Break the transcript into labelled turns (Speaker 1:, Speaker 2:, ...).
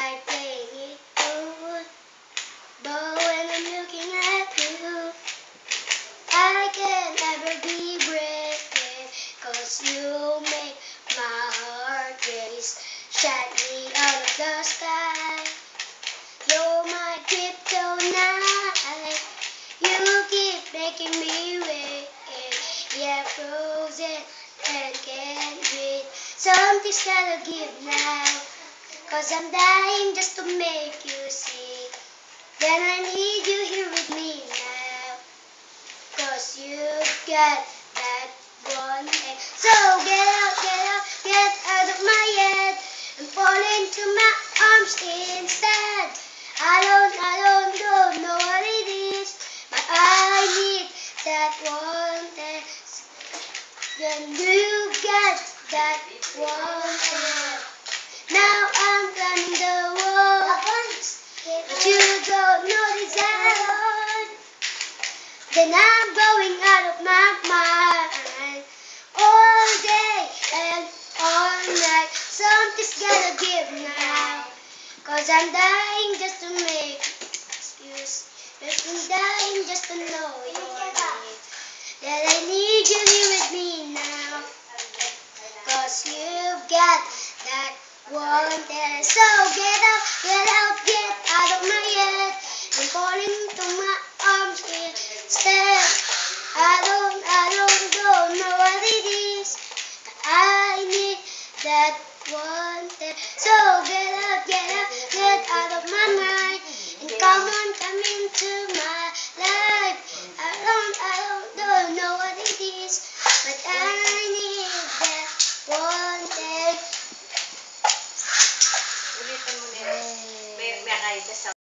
Speaker 1: I think it good, but when I'm looking at you, I can't ever be brave, 'cause you make my heart race, shining out of the sky. You're my kryptonite, you keep making me wait, yeah, frozen and can't breathe. Something's gotta give now, 'cause I'm dying just to make you see. Then I need you here with me now, 'cause you've got that one thing. So get out of my head and fall into my arms instead. I don't know what it is, but I need that one thing. Then you got that one thing. Now I'm climbing the wall, but you don't notice at all. Then I'm going out of my mind all day and all night. Something's gotta give now, 'cause I'm dying just to make excuse. I'm dying just to know your name. That I need you here with me now, 'cause you've got that one there. So get out of my head and fall into my arms instead. I don't know what it is. I need that one there. So get out of my mind and come into my life. I don't know what it is, but I need that one thing.
Speaker 2: Ulitin mo nila. May kaya ka sa